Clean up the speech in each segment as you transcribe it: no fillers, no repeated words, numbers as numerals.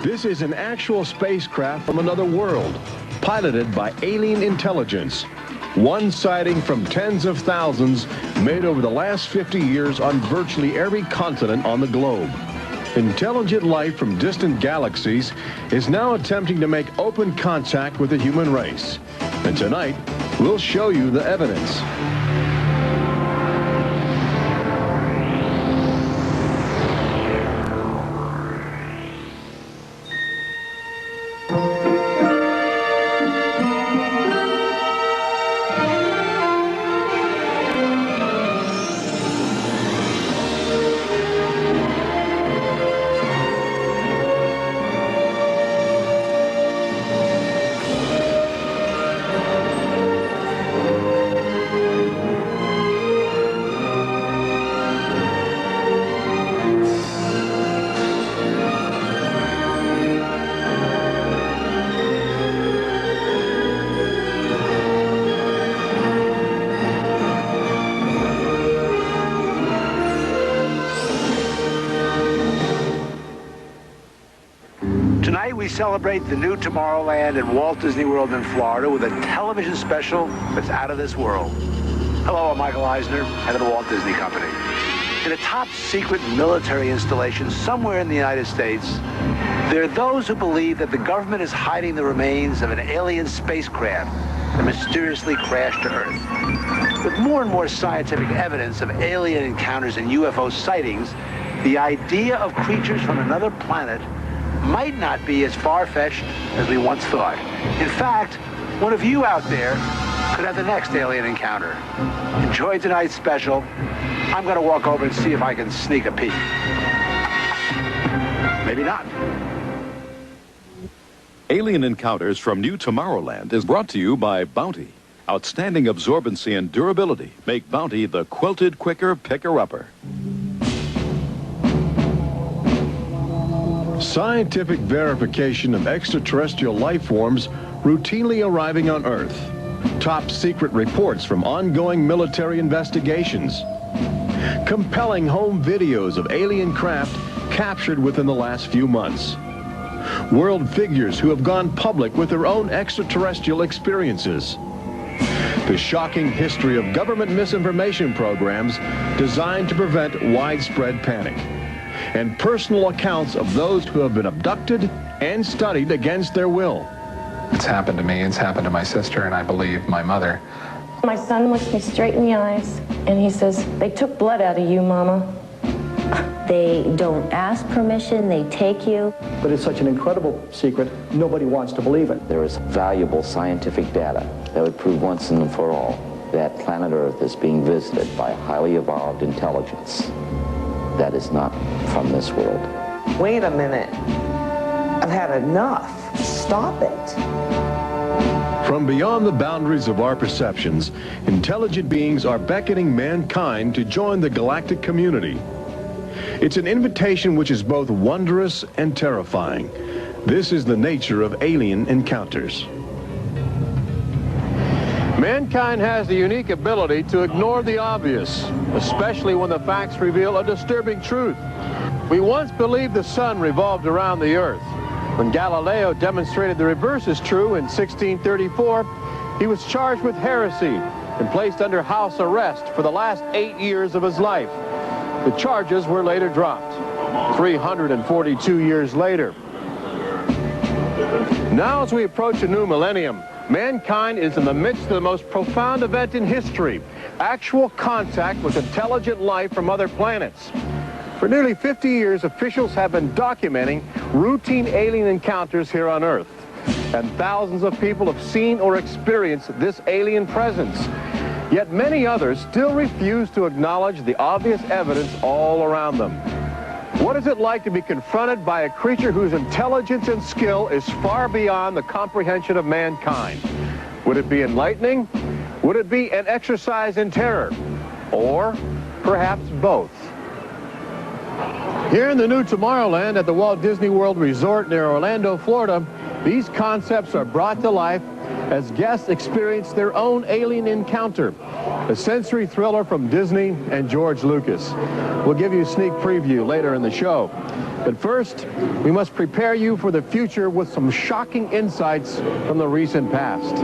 This is an actual spacecraft from another world, piloted by alien intelligence. One sighting from tens of thousands made over the last 50 years on virtually every continent on the globe. Intelligent life from distant galaxies is now attempting to make open contact with the human race. And tonight, we'll show you the evidence. Tonight we celebrate the new Tomorrowland at Walt Disney World in Florida with a television special that's out of this world. Hello, I'm Michael Eisner, head of the Walt Disney Company. In a top-secret military installation somewhere in the United States, there are those who believe that the government is hiding the remains of an alien spacecraft that mysteriously crashed to Earth. With more and more scientific evidence of alien encounters and UFO sightings, the idea of creatures from another planet might not be as far-fetched as we once thought. In fact, one of you out there could have the next alien encounter. Enjoy tonight's special. I'm going to walk over and see if I can sneak a peek. Maybe not. Alien Encounters from New Tomorrowland is brought to you by Bounty. Outstanding absorbency and durability make Bounty the quilted quicker picker-upper. Scientific verification of extraterrestrial life forms routinely arriving on Earth. Top secret reports from ongoing military investigations. Compelling home videos of alien craft captured within the last few months. World figures who have gone public with their own extraterrestrial experiences. The shocking history of government misinformation programs designed to prevent widespread panic. And personal accounts of those who have been abducted and studied against their will. It's happened to me, it's happened to my sister, and I believe my mother. My son looks me straight in the eyes, and he says, "They took blood out of you, Mama." They don't ask permission, they take you. But it's such an incredible secret, nobody wants to believe it. There is valuable scientific data that would prove once and for all that planet Earth is being visited by a highly evolved intelligence that is not from this world. Wait a minute. I've had enough. Stop it. From beyond the boundaries of our perceptions, intelligent beings are beckoning mankind to join the galactic community. It's an invitation which is both wondrous and terrifying. This is the nature of alien encounters. Mankind has the unique ability to ignore the obvious, especially when the facts reveal a disturbing truth. We once believed the sun revolved around the earth. When Galileo demonstrated the reverse is true in 1634, he was charged with heresy and placed under house arrest for the last 8 years of his life. The charges were later dropped, 342 years later. Now, as we approach a new millennium, mankind is in the midst of the most profound event in history, actual contact with intelligent life from other planets. For nearly 50 years, officials have been documenting routine alien encounters here on Earth. And thousands of people have seen or experienced this alien presence. Yet many others still refuse to acknowledge the obvious evidence all around them. What is it like to be confronted by a creature whose intelligence and skill is far beyond the comprehension of mankind? Would it be enlightening? Would it be an exercise in terror? Or perhaps both? Here in the new Tomorrowland at the Walt Disney World Resort near Orlando, Florida, these concepts are brought to life as guests experience their own alien encounter, a sensory thriller from Disney and George Lucas. We'll give you a sneak preview later in the show. But first, we must prepare you for the future with some shocking insights from the recent past.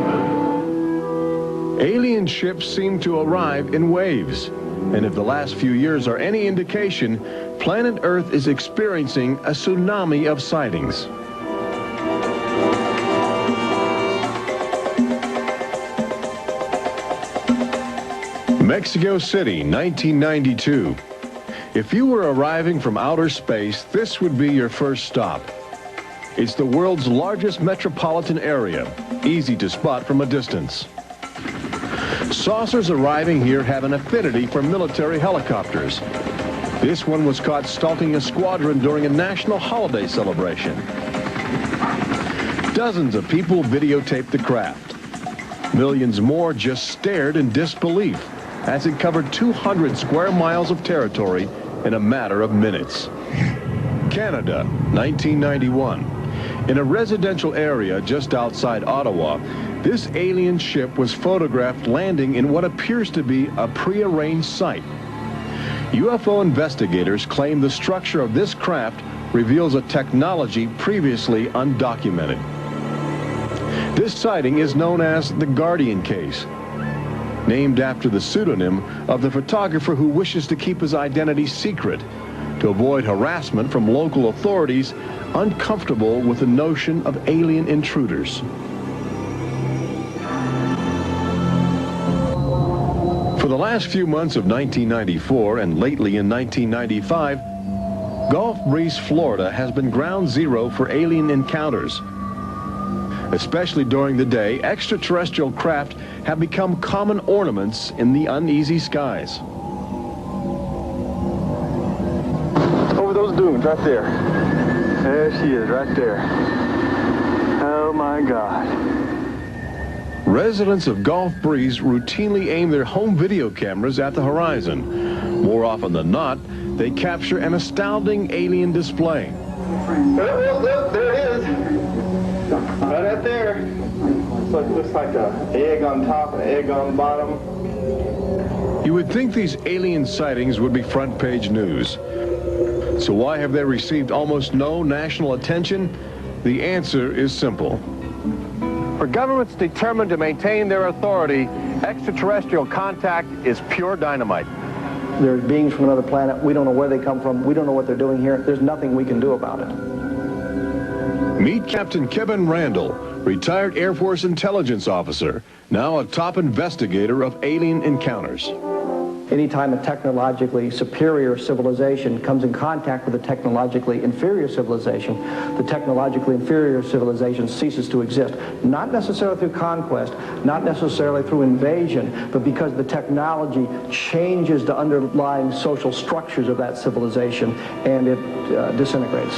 Alien ships seem to arrive in waves. And if the last few years are any indication, planet Earth is experiencing a tsunami of sightings. Mexico City, 1992. If you were arriving from outer space, this would be your first stop. It's the world's largest metropolitan area, easy to spot from a distance. Saucers arriving here have an affinity for military helicopters. This one was caught stalking a squadron during a national holiday celebration. Dozens of people videotaped the craft. Millions more just stared in disbelief as it covered 200 square miles of territory in a matter of minutes. Canada, 1991. In a residential area just outside Ottawa, this alien ship was photographed landing in what appears to be a prearranged site. UFO investigators claim the structure of this craft reveals a technology previously undocumented. This sighting is known as the Guardian case, named after the pseudonym of the photographer who wishes to keep his identity secret to avoid harassment from local authorities uncomfortable with the notion of alien intruders. For the last few months of 1994 and lately in 1995, Gulf Breeze, Florida has been ground zero for alien encounters. Especially during the day, extraterrestrial craft have become common ornaments in the uneasy skies. Over those dunes right there. There she is right there. Oh my God. Residents of Gulf Breeze routinely aim their home video cameras at the horizon. More often than not, they capture an astounding alien display. Look, there it is. Right out there. Looks like an egg on top and an egg on the bottom. You would think these alien sightings would be front page news. So why have they received almost no national attention? The answer is simple. For governments determined to maintain their authority, extraterrestrial contact is pure dynamite. There's beings from another planet. We don't know where they come from. We don't know what they're doing here. There's nothing we can do about it. Meet Captain Kevin Randall, retired Air Force intelligence officer, now a top investigator of alien encounters. Anytime a technologically superior civilization comes in contact with a technologically inferior civilization, the technologically inferior civilization ceases to exist. Not necessarily through conquest, not necessarily through invasion, but because the technology changes the underlying social structures of that civilization and it disintegrates.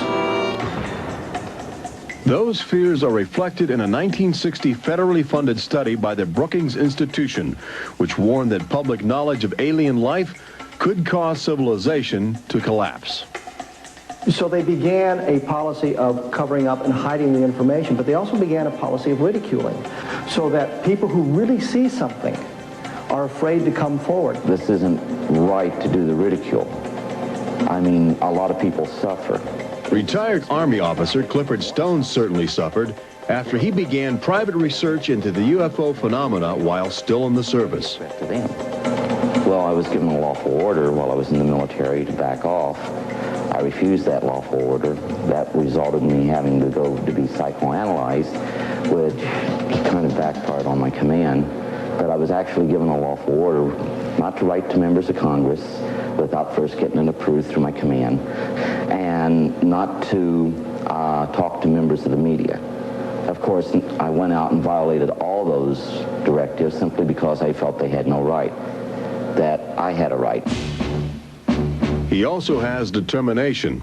Those fears are reflected in a 1960 federally funded study by the Brookings Institution, which warned that public knowledge of alien life could cause civilization to collapse. So they began a policy of covering up and hiding the information, but they also began a policy of ridiculing, so that people who really see something are afraid to come forward. This isn't right to do the ridicule. I mean, a lot of people suffer. Retired Army officer Clifford Stone certainly suffered after he began private research into the UFO phenomena while still in the service. Well, I was given a lawful order while I was in the military to back off. I refused that lawful order. That resulted in me having to go to be psychoanalyzed, which kind of backfired on my command. But I was actually given a lawful order not to write to members of Congress without first getting it approved through my command, and not to talk to members of the media. Of course, I went out and violated all those directives simply because I felt they had no right, that I had a right. He also has determination.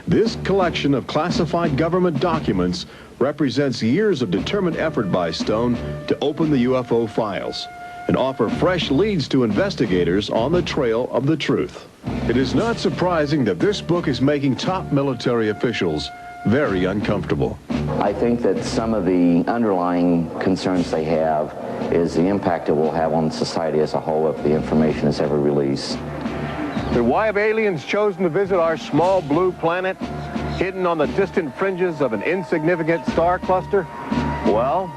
This collection of classified government documents represents years of determined effort by Stone to open the UFO files and offer fresh leads to investigators on the trail of the truth. It is not surprising that this book is making top military officials very uncomfortable. I think that some of the underlying concerns they have is the impact it will have on society as a whole if the information is ever released. But why have aliens chosen to visit our small blue planet? hidden on the distant fringes of an insignificant star cluster? Well,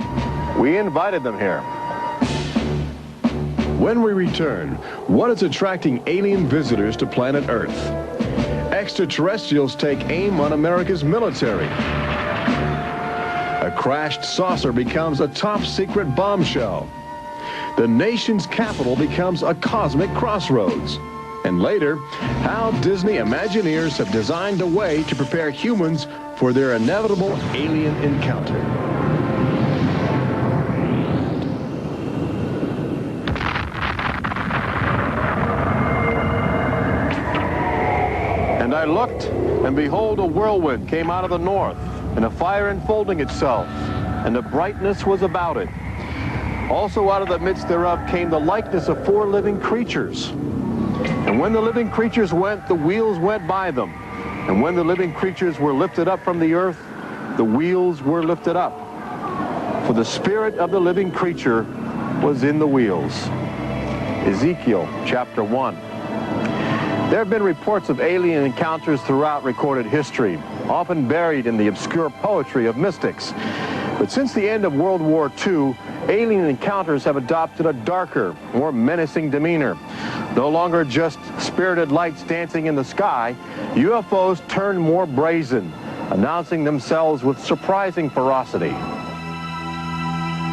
we invited them here. When we return, what is attracting alien visitors to planet Earth? Extraterrestrials take aim on America's military. A crashed saucer becomes a top-secret bombshell. The nation's capital becomes a cosmic crossroads. And later, how Disney Imagineers have designed a way to prepare humans for their inevitable alien encounter. And I looked, and behold, a whirlwind came out of the north, and a fire enfolding itself, and a brightness was about it. Also out of the midst thereof came the likeness of 4 living creatures. And when the living creatures went, the wheels went by them. And when the living creatures were lifted up from the earth, the wheels were lifted up. For the spirit of the living creature was in the wheels. Ezekiel chapter 1. There have been reports of alien encounters throughout recorded history, often buried in the obscure poetry of mystics. But since the end of World War II, alien encounters have adopted a darker, more menacing demeanor. No longer just spirited lights dancing in the sky, UFOs turn more brazen, announcing themselves with surprising ferocity.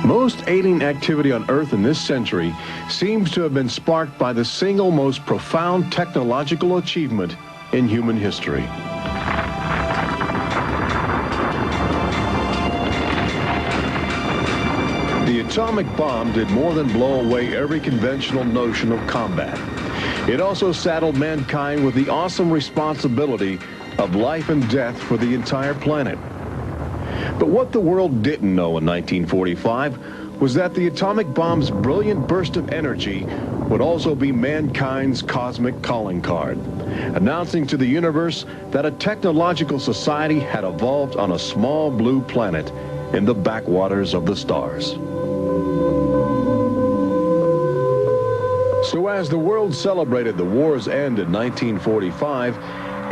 Most alien activity on Earth in this century seems to have been sparked by the single most profound technological achievement in human history. The atomic bomb did more than blow away every conventional notion of combat. It also saddled mankind with the awesome responsibility of life and death for the entire planet. But what the world didn't know in 1945 was that the atomic bomb's brilliant burst of energy would also be mankind's cosmic calling card, announcing to the universe that a technological society had evolved on a small blue planet in the backwaters of the stars. So as the world celebrated the war's end in 1945,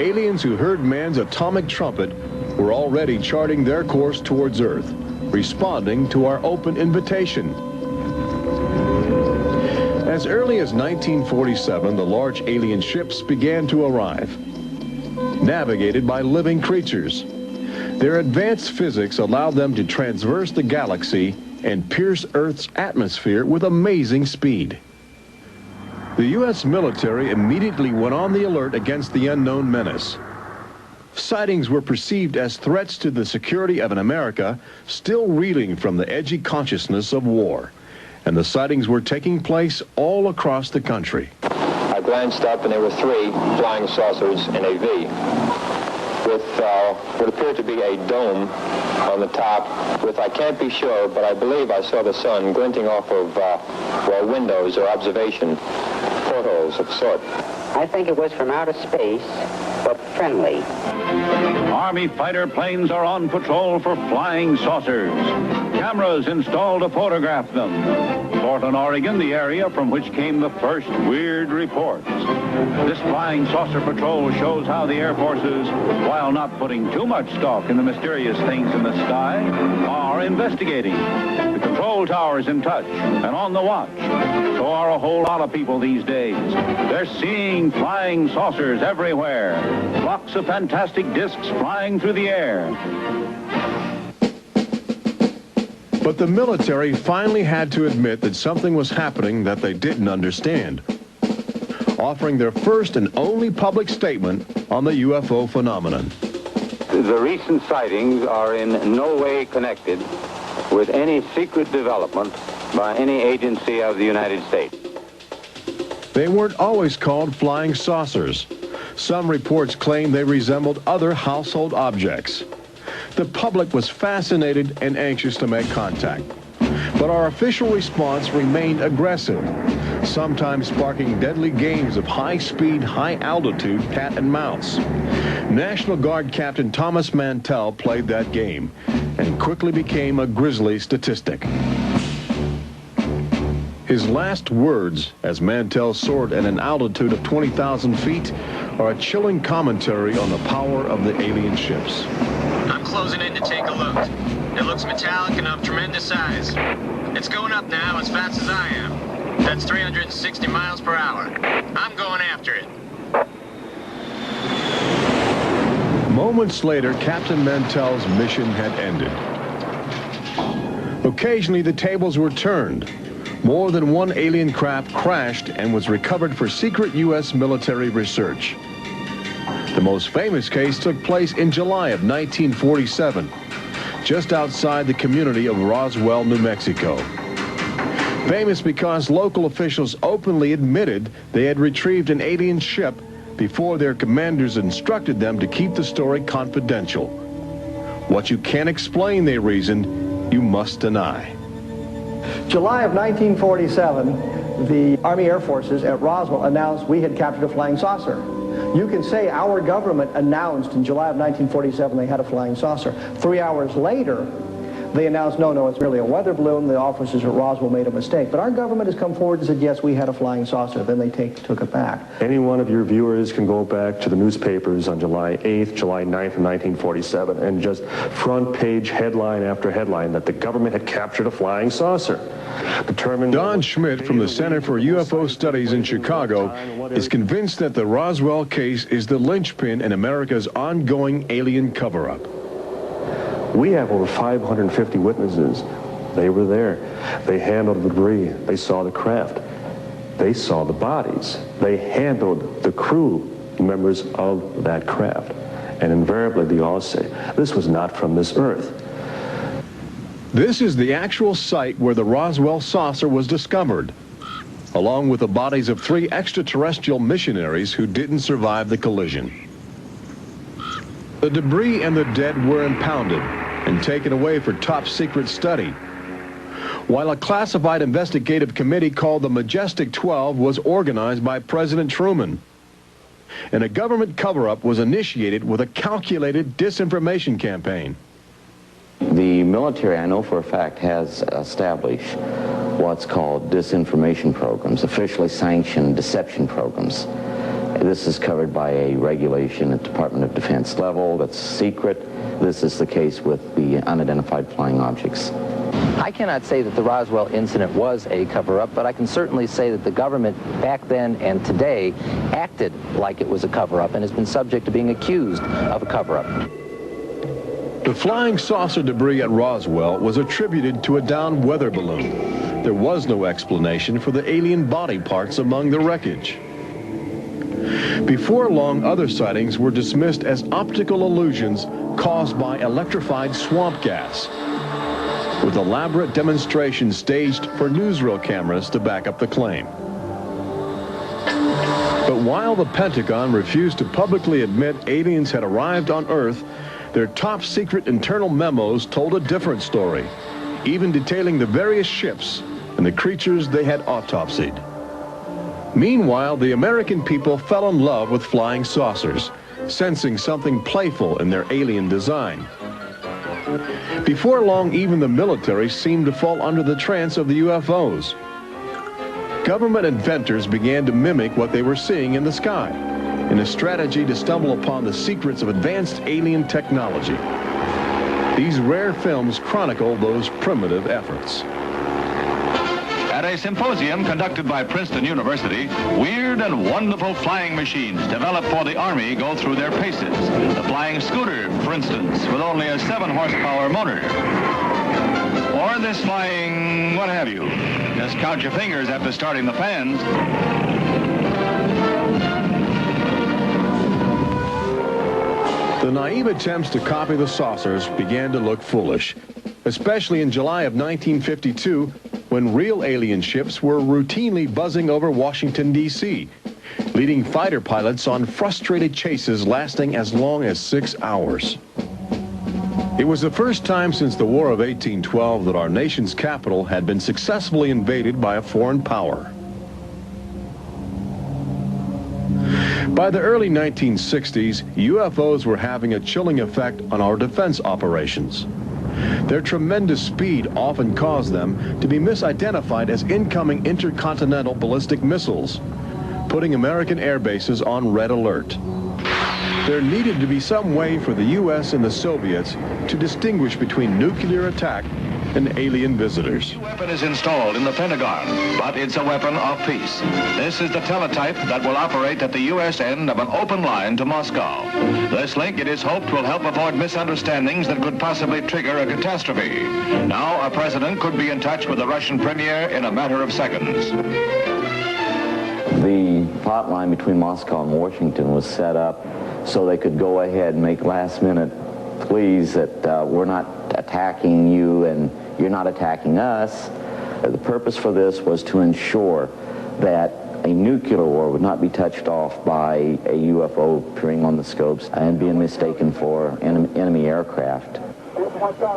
aliens who heard man's atomic trumpet were already charting their course towards Earth, responding to our open invitation. As early as 1947, the large alien ships began to arrive, navigated by living creatures. Their advanced physics allowed them to traverse the galaxy and pierce Earth's atmosphere with amazing speed. The U.S. military immediately went on the alert against the unknown menace. Sightings were perceived as threats to the security of an America still reeling from the edgy consciousness of war. And the sightings were taking place all across the country. I glanced up and there were 3 flying saucers in a V with what appeared to be a dome on the top with, I can't be sure, but I believe I saw the sun glinting off of windows or observation portholes of sort. I think it was from outer space, but friendly. Army fighter planes are on patrol for flying saucers. Cameras installed to photograph them. Portland, Oregon, the area from which came the first weird reports. This flying saucer patrol shows how the Air Forces, while not putting too much stock in the mysterious things in the sky, are investigating. The control tower's in touch and on the watch. So are a whole lot of people these days. They're seeing flying saucers everywhere. Flocks of fantastic discs flying through the air. But the military finally had to admit that something was happening that they didn't understand, offering their first and only public statement on the UFO phenomenon. The recent sightings are in no way connected with any secret development by any agency of the United States. They weren't always called flying saucers. Some reports claim they resembled other household objects. The public was fascinated and anxious to make contact. But our official response remained aggressive, sometimes sparking deadly games of high-speed, high-altitude cat and mouse. National Guard Captain Thomas Mantell played that game and quickly became a grisly statistic. His last words, as Mantell soared at an altitude of 20,000 feet, are a chilling commentary on the power of the alien ships. I'm closing in to take a look. It looks metallic and of tremendous size. It's going up now as fast as I am. That's 360 miles per hour. I'm going after it. Moments later, Captain Mantell's mission had ended. Occasionally, the tables were turned. More than one alien craft crashed and was recovered for secret U.S. military research. The most famous case took place in July of 1947, just outside the community of Roswell, New Mexico. Famous because local officials openly admitted they had retrieved an alien ship before their commanders instructed them to keep the story confidential. What you can't explain, they reasoned, you must deny. July of 1947, the Army Air Forces at Roswell announced we had captured a flying saucer. You can say our government announced in July of 1947 they had a flying saucer. 3 hours later, they announced, no, it's merely a weather balloon. The officers at Roswell made a mistake. But our government has come forward and said, yes, we had a flying saucer. Then they took it back. Any one of your viewers can go back to the newspapers on July 8th, July 9th of 1947, and just front page headline after headline that the government had captured a flying saucer. Don Schmidt from the Center for UFO Studies in Chicago is convinced that the Roswell case is the linchpin in America's ongoing alien cover-up. We have over 550 witnesses. They were there. They handled the debris. They saw the craft. They saw the bodies. They handled the crew members of that craft. And invariably, they all say, this was not from this earth. This is the actual site where the Roswell saucer was discovered, along with the bodies of 3 extraterrestrial missionaries who didn't survive the collision. The debris and the dead were impounded and taken away for top-secret study, while a classified investigative committee called the Majestic 12 was organized by President Truman. And a government cover-up was initiated with a calculated disinformation campaign. The military, I know for a fact, has established what's called disinformation programs, officially sanctioned deception programs. This is covered by a regulation at Department of Defense level that's secret. This is the case with the unidentified flying objects. I cannot say that the Roswell incident was a cover-up, but I can certainly say that the government back then and today acted like it was a cover-up and has been subject to being accused of a cover-up. The flying saucer debris at Roswell was attributed to a downed weather balloon. There was no explanation for the alien body parts among the wreckage. Before long, other sightings were dismissed as optical illusions caused by electrified swamp gas, with elaborate demonstrations staged for newsreel cameras to back up the claim. But while the Pentagon refused to publicly admit aliens had arrived on Earth, their top-secret internal memos told a different story, even detailing the various ships and the creatures they had autopsied. Meanwhile, the American people fell in love with flying saucers, sensing something playful in their alien design. Before long, even the military seemed to fall under the trance of the UFOs. Government inventors began to mimic what they were seeing in the sky, in a strategy to stumble upon the secrets of advanced alien technology. These rare films chronicle those primitive efforts. At a symposium conducted by Princeton University, weird and wonderful flying machines developed for the Army go through their paces. The flying scooter, for instance, with only a 7-horsepower motor. Or this flying what have you. Just count your fingers after starting the fans. The naive attempts to copy the saucers began to look foolish, especially in July of 1952, when real alien ships were routinely buzzing over Washington, D.C., leading fighter pilots on frustrated chases lasting as long as 6 hours. It was the first time since the War of 1812 that our nation's capital had been successfully invaded by a foreign power. By the early 1960s, UFOs were having a chilling effect on our defense operations. Their tremendous speed often caused them to be misidentified as incoming intercontinental ballistic missiles, putting American air bases on red alert. There needed to be some way for the U.S. and the Soviets to distinguish between nuclear attack and alien visitors. The weapon is installed in the Pentagon, but it's a weapon of peace. This is the teletype that will operate at the U.S. end of an open line to Moscow. This link, it is hoped, will help avoid misunderstandings that could possibly trigger a catastrophe. Now, a president could be in touch with the Russian premier in a matter of seconds. The hotline between Moscow and Washington was set up so they could go ahead and make last-minute pleas that we're not attacking you and you're not attacking us. The purpose for this was to ensure that a nuclear war would not be touched off by a UFO appearing on the scopes and being mistaken for enemy aircraft.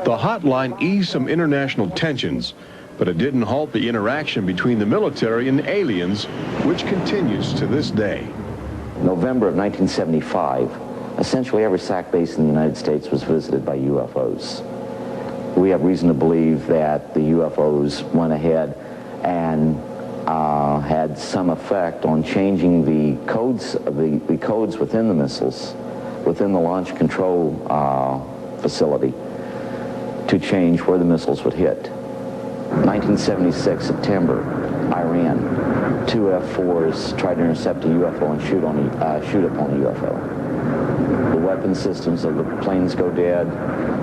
The hotline eased some international tensions, but it didn't halt the interaction between the military and the aliens, which continues to this day. November of 1975, essentially every SAC base in the United States was visited by UFOs. We have reason to believe that the UFOs went ahead and had some effect on changing the codes within the missiles, within the launch control facility, to change where the missiles would hit. 1976, September, Iran, 2 F-4s tried to intercept a UFO and shoot upon a UFO. The weapon systems of the planes go dead.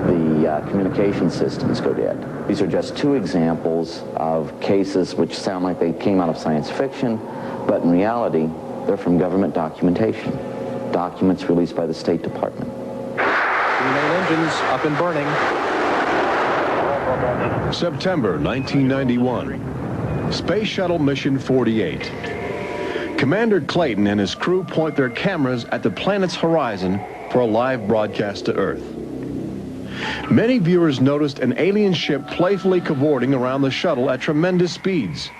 The communication systems go dead. These are just two examples of cases which sound like they came out of science fiction, but in reality, they're from government documentation. Documents released by the State Department. Three main engines up and burning. September 1991. Space Shuttle Mission 48. Commander Clayton and his crew point their cameras at the planet's horizon for a live broadcast to Earth. Many viewers noticed an alien ship playfully cavorting around the shuttle at tremendous speeds.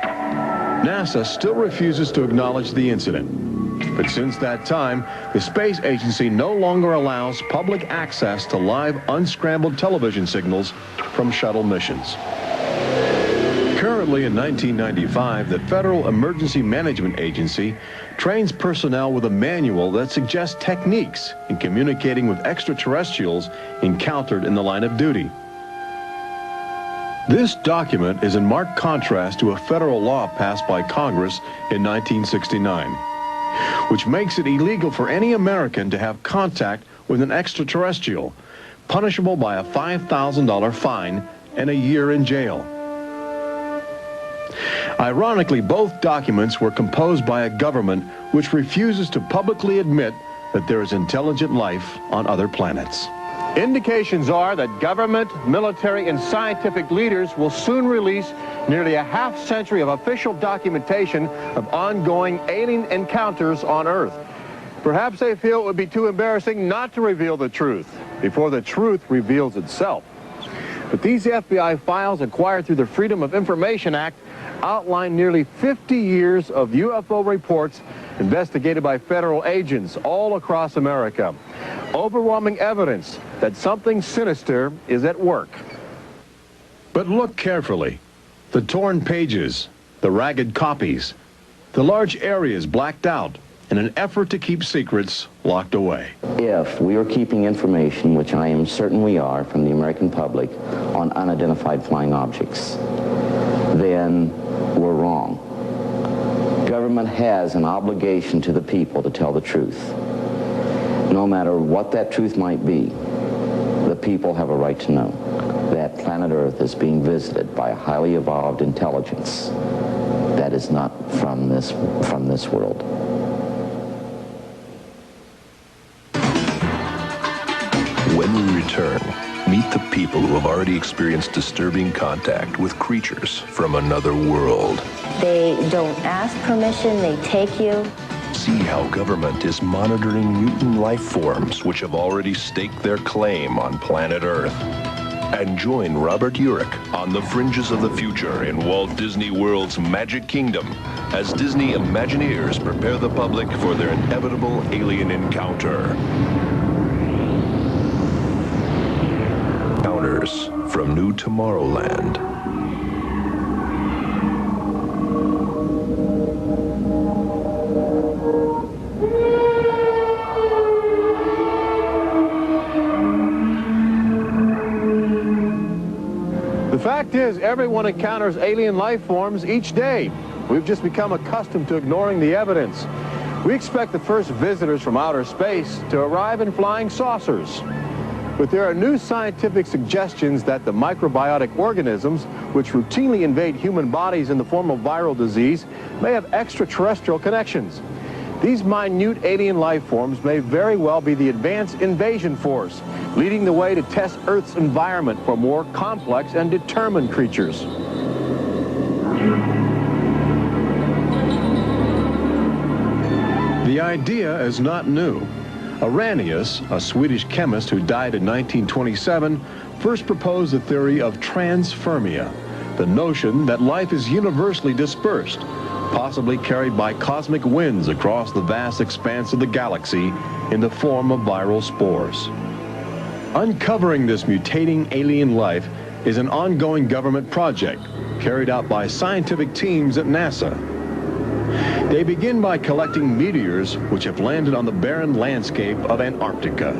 NASA still refuses to acknowledge the incident. But since that time, the space agency no longer allows public access to live unscrambled television signals from shuttle missions. Currently in 1995, the Federal Emergency Management Agency trains personnel with a manual that suggests techniques in communicating with extraterrestrials encountered in the line of duty. This document is in marked contrast to a federal law passed by Congress in 1969, which makes it illegal for any American to have contact with an extraterrestrial, punishable by a $5,000 fine and a year in jail. Ironically, both documents were composed by a government which refuses to publicly admit that there is intelligent life on other planets. Indications are that government, military, and scientific leaders will soon release nearly a half-century of official documentation of ongoing alien encounters on Earth. Perhaps they feel it would be too embarrassing not to reveal the truth before the truth reveals itself. But these FBI files acquired through the Freedom of Information Act outline nearly 50 years of UFO reports investigated by federal agents all across America. Overwhelming evidence that something sinister is at work. But look carefully. The torn pages, the ragged copies, the large areas blacked out in an effort to keep secrets locked away. If we are keeping information, which I am certain we are, from the American public on unidentified flying objects, then we're wrong. Government has an obligation to the people to tell the truth. No matter what that truth might be, the people have a right to know that planet Earth is being visited by a highly evolved intelligence that is not from this world. When we return, meet the people who have already experienced disturbing contact with creatures from another world. They don't ask permission, they take you. See how government is monitoring mutant life forms which have already staked their claim on planet Earth. And join Robert Urich on the fringes of the future in Walt Disney World's Magic Kingdom as Disney Imagineers prepare the public for their inevitable alien encounter. encounters from New Tomorrowland. The fact is, everyone encounters alien life forms each day. We've just become accustomed to ignoring the evidence. We expect the first visitors from outer space to arrive in flying saucers. But there are new scientific suggestions that the microbiotic organisms, which routinely invade human bodies in the form of viral disease, may have extraterrestrial connections. These minute alien life forms may very well be the advanced invasion force, leading the way to test Earth's environment for more complex and determined creatures. The idea is not new. Arrhenius, a Swedish chemist who died in 1927, first proposed the theory of transfermia, the notion that life is universally dispersed, possibly carried by cosmic winds across the vast expanse of the galaxy in the form of viral spores. Uncovering this mutating alien life is an ongoing government project carried out by scientific teams at NASA. They begin by collecting meteors which have landed on the barren landscape of Antarctica.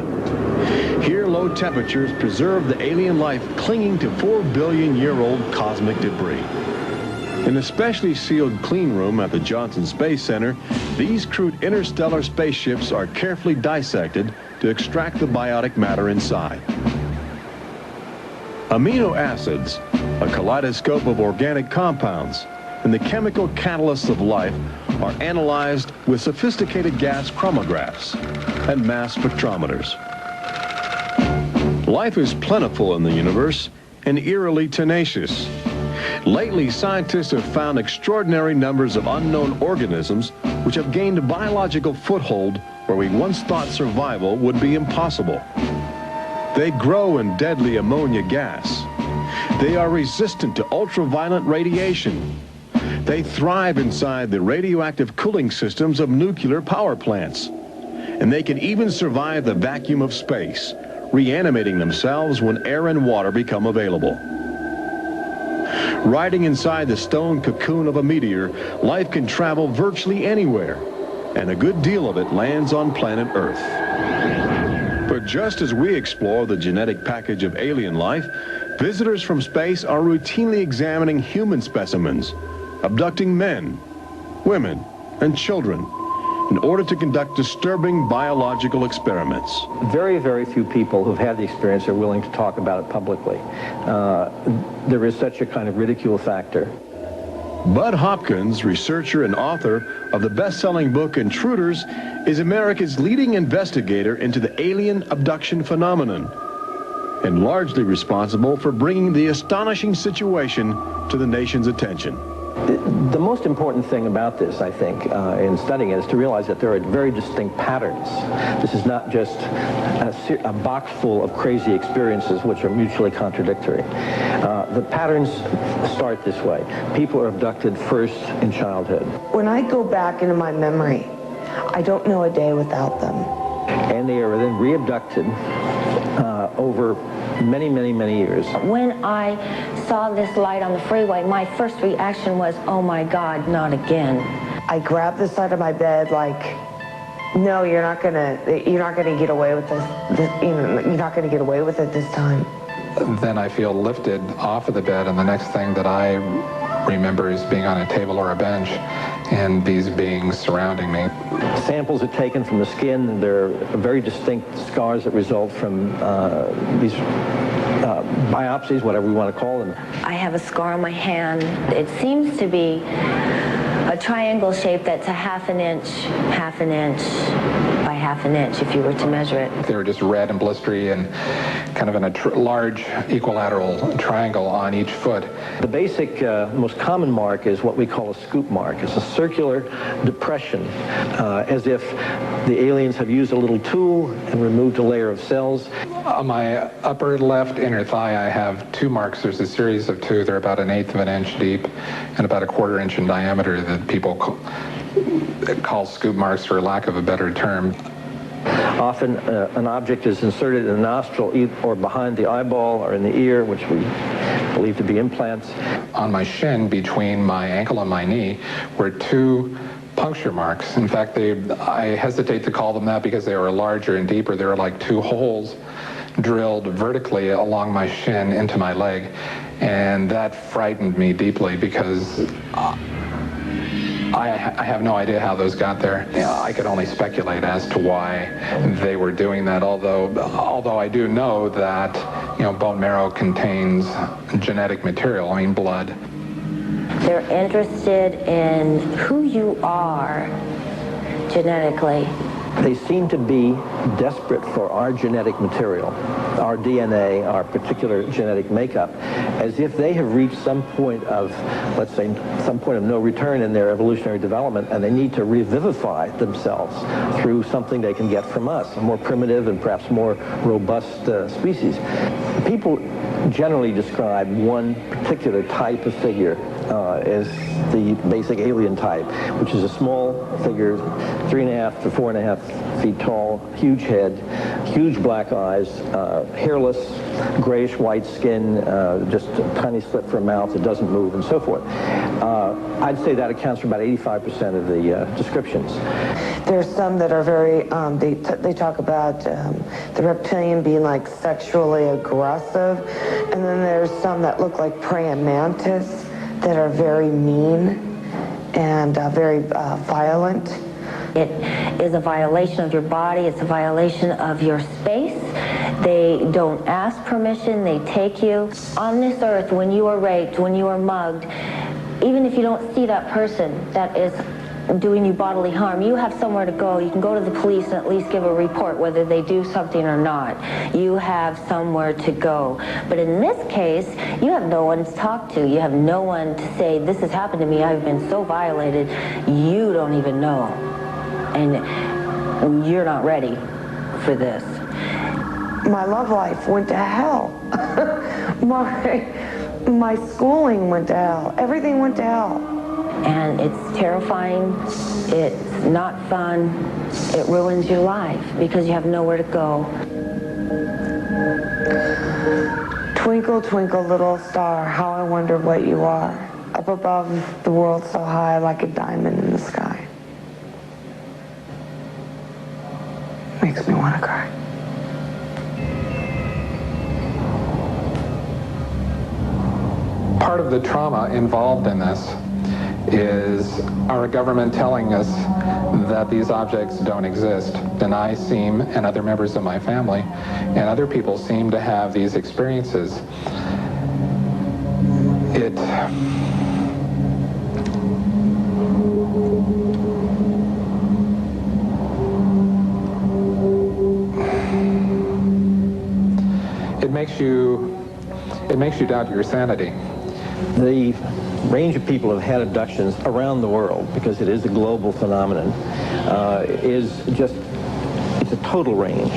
Here, low temperatures preserve the alien life clinging to 4-billion-year-old cosmic debris. In a specially sealed clean room at the Johnson Space Center, these crude interstellar spaceships are carefully dissected to extract the biotic matter inside. Amino acids, a kaleidoscope of organic compounds, and the chemical catalysts of life are analyzed with sophisticated gas chromatographs and mass spectrometers. Life is plentiful in the universe and eerily tenacious. Lately, scientists have found extraordinary numbers of unknown organisms which have gained a biological foothold where we once thought survival would be impossible. They grow in deadly ammonia gas. They are resistant to ultraviolet radiation. They thrive inside the radioactive cooling systems of nuclear power plants. And they can even survive the vacuum of space, reanimating themselves when air and water become available. Riding inside the stone cocoon of a meteor, life can travel virtually anywhere, and a good deal of it lands on planet Earth. But just as we explore the genetic package of alien life, visitors from space are routinely examining human specimens, abducting men, women, and children in order to conduct disturbing biological experiments. Very, very few people who've had the experience are willing to talk about it publicly. There is such a kind of ridicule factor. Bud Hopkins, researcher and author of the best-selling book Intruders, is America's leading investigator into the alien abduction phenomenon, and largely responsible for bringing the astonishing situation to the nation's attention. The most important thing about this, I think, in studying it, is to realize that there are very distinct patterns. This is not just a box full of crazy experiences which are mutually contradictory. The patterns start this way. People are abducted first in childhood. When I go back into my memory, I don't know a day without them. And they are then re-abducted over many, many, many years. When I saw this light on the freeway, my first reaction was, oh my God, not again. I grabbed the side of my bed like, no, you're not gonna get away with this. You're not gonna get away with it this time. Then I feel lifted off of the bed, and the next thing that I remember is being on a table or a bench and these beings surrounding me. Samples are taken from the skin, and there are very distinct scars that result from these biopsies, whatever we want to call them. I have a scar on my hand. It seems to be a triangle shape that's a half an inch by half an inch if you were to measure it. They were just red and blistery and kind of in a large equilateral triangle on each foot. The basic, most common mark is what we call a scoop mark. It's a circular depression, as if the aliens have used a little tool and removed a layer of cells. On my upper left inner thigh, I have two marks. There's a series of two. They're about 1/8 of an inch deep and about 1/4 inch in diameter that people call scoop marks, for lack of a better term. Often an object is inserted in the nostril or behind the eyeball or in the ear, which we believe to be implants. On my shin, between my ankle and my knee, were 2 puncture marks. In fact, I hesitate to call them that because they were larger and deeper. They were like 2 holes drilled vertically along my shin into my leg. And that frightened me deeply because I have no idea how those got there. I could only speculate as to why they were doing that, although I do know that, bone marrow contains genetic material, blood. They're interested in who you are genetically. They seem to be desperate for our genetic material, our DNA, our particular genetic makeup, as if they have reached some point of, let's say, some point of no return in their evolutionary development, and they need to revivify themselves through something they can get from us, a more primitive and perhaps more robust species. People generally describe one particular type of figure as the basic alien type, which is a small figure, 3.5 to 4.5 feet tall, huge head, huge black eyes, hairless, grayish-white skin, just a tiny slit for a mouth that doesn't move, and so forth. I'd say that accounts for about 85% of the descriptions. There's some that are very, they talk about the reptilian being like sexually aggressive, and then there's some that look like praying mantis that are very mean and very violent. It is a violation of your body. It's a violation of your space. They don't ask permission. They take you. On this earth, when you are raped, when you are mugged, even if you don't see that person that is doing you bodily harm, you have somewhere to go. You can go to the police and at least give a report whether they do something or not. You have somewhere to go. But in this case, you have no one to talk to. You have no one to say, this has happened to me. I've been so violated. You don't even know. And you're not ready for this. My love life went to hell. My schooling went to hell. Everything went to hell. And it's terrifying, it's not fun, it ruins your life because you have nowhere to go. Twinkle, twinkle, little star, how I wonder what you are. Up above the world so high like a diamond in the sky. Makes me want to cry. Part of the trauma involved in this is our government telling us that these objects don't exist. And I seem, and other members of my family, and other people seem to have these experiences. It makes you doubt your sanity. The range of people who have had abductions around the world, because it is a global phenomenon, it's a total range.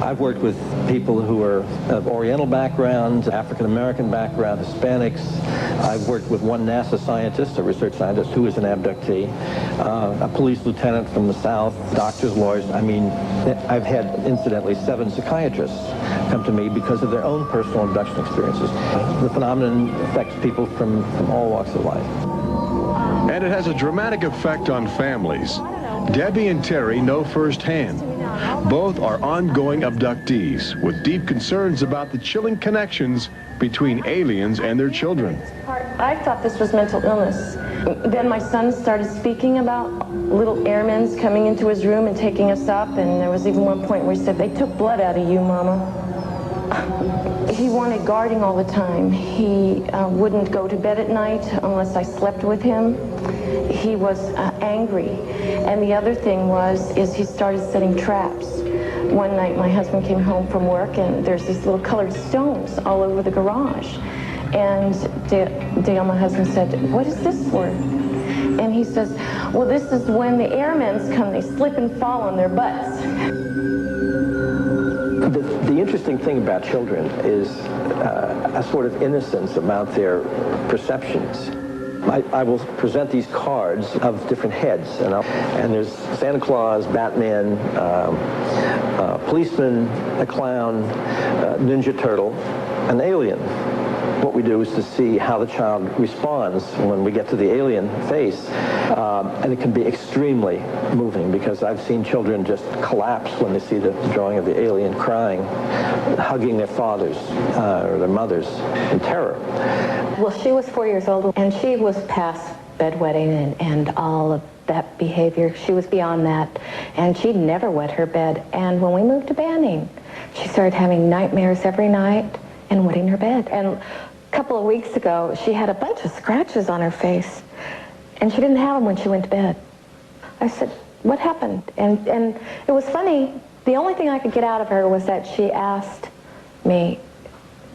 I've worked with people who are of Oriental backgrounds, African-American background, Hispanics. I've worked with one NASA scientist, a research scientist, who is an abductee, a police lieutenant from the South, doctors, lawyers. I mean, I've had, incidentally, 7 psychiatrists come to me because of their own personal abduction experiences. The phenomenon affects people from all walks of life. And it has a dramatic effect on families. Debbie and Terry know firsthand. Both are ongoing abductees with deep concerns about the chilling connections between aliens and their children. I thought this was mental illness. Then my son started speaking about little airmen coming into his room and taking us up, and there was even one point where he said, "They took blood out of you, Mama." He wanted guarding all the time. He wouldn't go to bed at night unless I slept with him. He was angry. And the other thing is he started setting traps. One night my husband came home from work and there's these little colored stones all over the garage. And Dale, my husband, said, "What is this for?" And he says, "Well, this is when the airmen come, they slip and fall on their butts." The interesting thing about children is a sort of innocence about their perceptions. I will present these cards of different heads, and there's Santa Claus, Batman, policeman, a clown, Ninja Turtle, an alien. What we do is to see how the child responds when we get to the alien face, and it can be extremely moving because I've seen children just collapse when they see the drawing of the alien crying, hugging their fathers or their mothers in terror. Well, she was 4 years old, and she was past bedwetting and all of that behavior. She was beyond that, and she'd never wet her bed. And when we moved to Banning, she started having nightmares every night and wetting her bed. And a couple of weeks ago, she had a bunch of scratches on her face, and she didn't have them when she went to bed. I said, what happened? And it was funny. The only thing I could get out of her was that she asked me,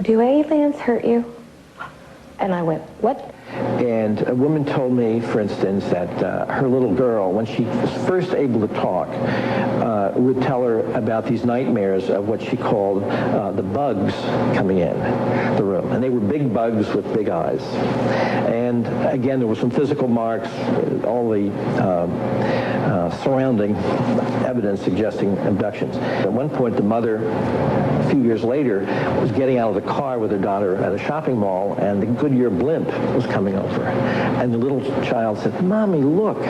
do aliens hurt you? And I went, what? And a woman told me, for instance, that her little girl, when she was first able to talk, would tell her about these nightmares of what she called the bugs coming in the room. And they were big bugs with big eyes. And again, there were some physical marks, all the surrounding evidence suggesting abductions. At one point, the mother, a few years later, was getting out of the car with her daughter at a shopping mall, and the Goodyear blimp was coming over. And the little child said, Mommy, look,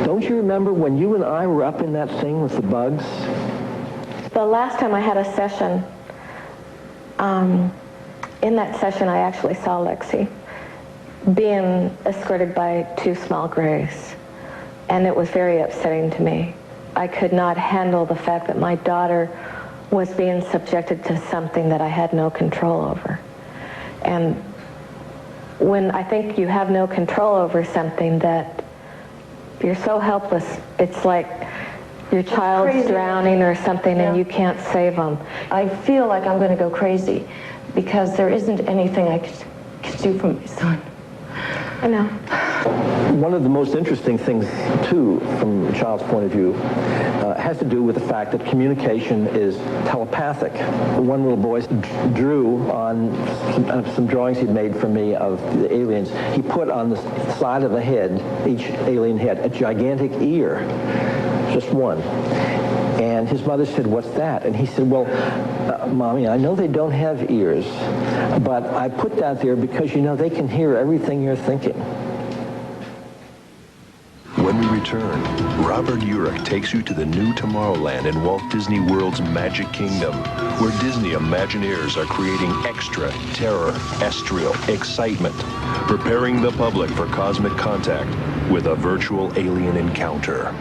don't you remember when you and I were up in that thing with the bugs? The last time I had a session, in that session I actually saw Lexi being escorted by two small grays. And it was very upsetting to me. I could not handle the fact that my daughter was being subjected to something that I had no control over. And when I think you have no control over something, that you're so helpless, it's like your child's drowning or something, and you can't save them. I feel like I'm going to go crazy because there isn't anything I could do for my son. I know. One of the most interesting things, too, from a child's point of view, has to do with the fact that communication is telepathic. One little boy drew on some drawings he'd made for me of the aliens. He put on the side of the head, each alien head, a gigantic ear, just one. And his mother said, what's that? And he said, well, Mommy, I know they don't have ears, but I put that there because, you know, they can hear everything you're thinking. When we return, Robert Urich takes you to the new Tomorrowland in Walt Disney World's Magic Kingdom, where Disney Imagineers are creating extraterrestrial excitement, preparing the public for cosmic contact with a virtual alien encounter.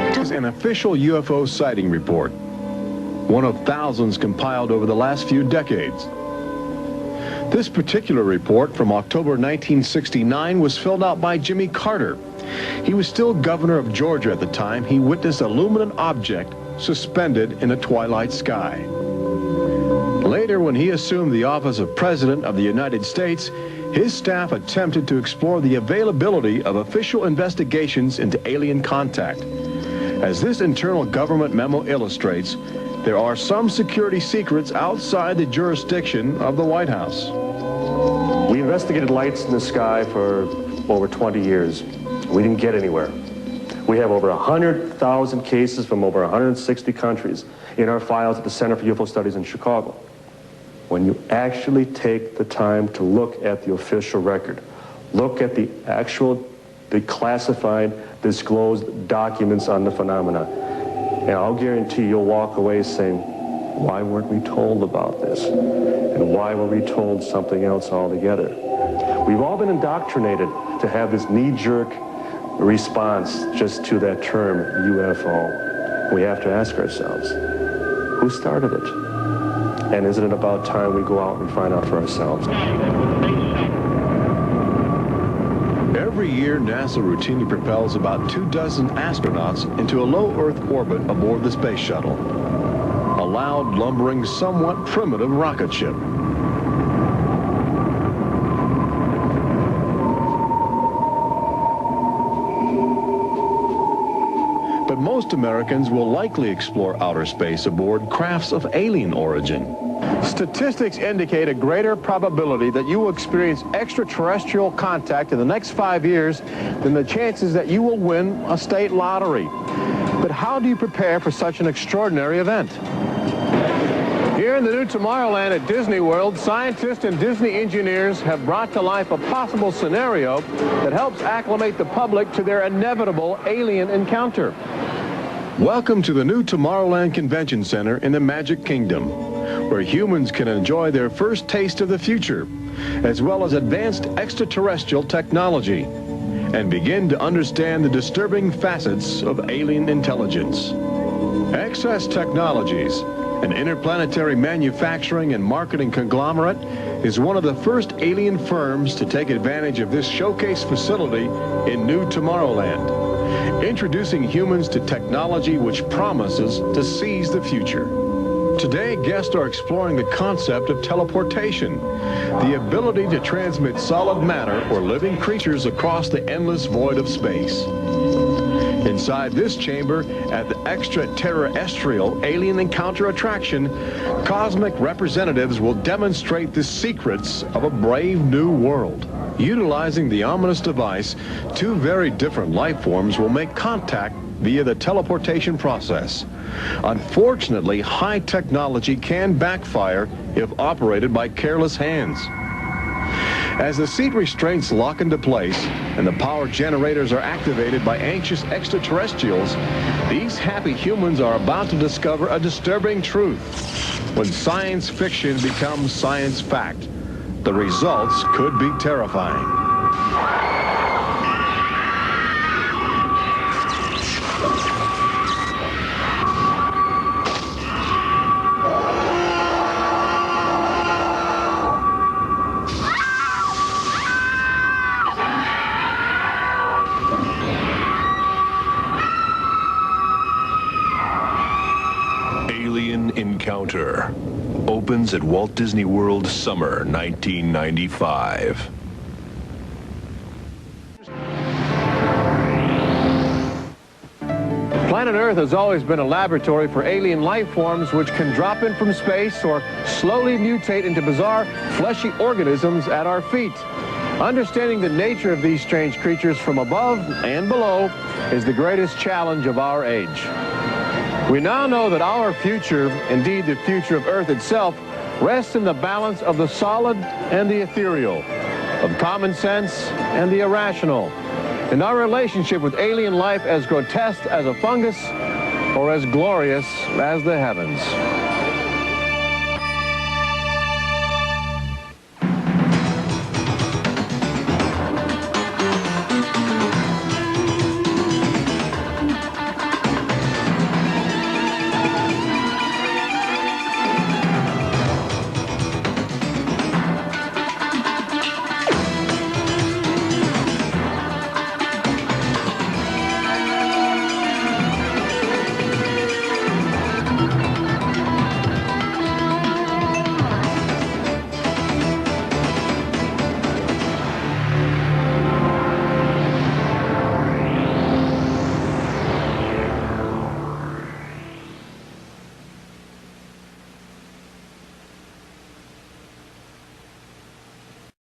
This is an official UFO sighting report, one of thousands compiled over the last few decades. This particular report from October 1969 was filled out by Jimmy Carter. He was still governor of Georgia at the time. He witnessed a luminous object suspended in a twilight sky. Later, when he assumed the office of President of the United States, his staff attempted to explore the availability of official investigations into alien contact. As this internal government memo illustrates, there are some security secrets outside the jurisdiction of the White House. We investigated lights in the sky for over 20 years. We didn't get anywhere. We have over 100,000 cases from over 160 countries in our files at the Center for UFO Studies in Chicago. When you actually take the time to look at the official record, look at the classified, disclosed documents on the phenomena, and I'll guarantee you'll walk away saying, why weren't we told about this? And why were we told something else altogether? We've all been indoctrinated to have this knee-jerk response just to that term, UFO. We have to ask ourselves, who started it? And isn't it about time we go out and find out for ourselves? Every year, NASA routinely propels about 24 astronauts into a low Earth orbit aboard the space shuttle, a loud, lumbering, somewhat primitive rocket ship. But but most Americans will likely explore outer space aboard crafts of alien origin. Statistics indicate a greater probability that you will experience extraterrestrial contact in the next 5 years than the chances that you will win a state lottery. But how do you prepare for such an extraordinary event? Here in the new Tomorrowland at Disney World, scientists and Disney engineers have brought to life a possible scenario that helps acclimate the public to their inevitable alien encounter. Welcome to the new Tomorrowland Convention Center in the Magic Kingdom, where humans can enjoy their first taste of the future, as well as advanced extraterrestrial technology, and begin to understand the disturbing facets of alien intelligence. Access Technologies, an interplanetary manufacturing and marketing conglomerate, is one of the first alien firms to take advantage of this showcase facility in New Tomorrowland, introducing humans to technology which promises to seize the future. Today, guests are exploring the concept of teleportation, the ability to transmit solid matter or living creatures across the endless void of space. Inside this chamber, at the extraterrestrial alien encounter attraction, cosmic representatives will demonstrate the secrets of a brave new world. Utilizing the ominous device, two very different life forms will make contact via the teleportation process. Unfortunately, high technology can backfire if operated by careless hands. As the seat restraints lock into place and the power generators are activated by anxious extraterrestrials, these happy humans are about to discover a disturbing truth. When science fiction becomes science fact, the results could be terrifying. Encounter opens at Walt Disney World summer 1995. Planet Earth has always been a laboratory for alien life forms which can drop in from space or slowly mutate into bizarre, fleshy organisms at our feet. Understanding the nature of these strange creatures from above and below is the greatest challenge of our age. We now know that our future, indeed the future of Earth itself, rests in the balance of the solid and the ethereal, of common sense and the irrational, in our relationship with alien life as grotesque as a fungus or as glorious as the heavens.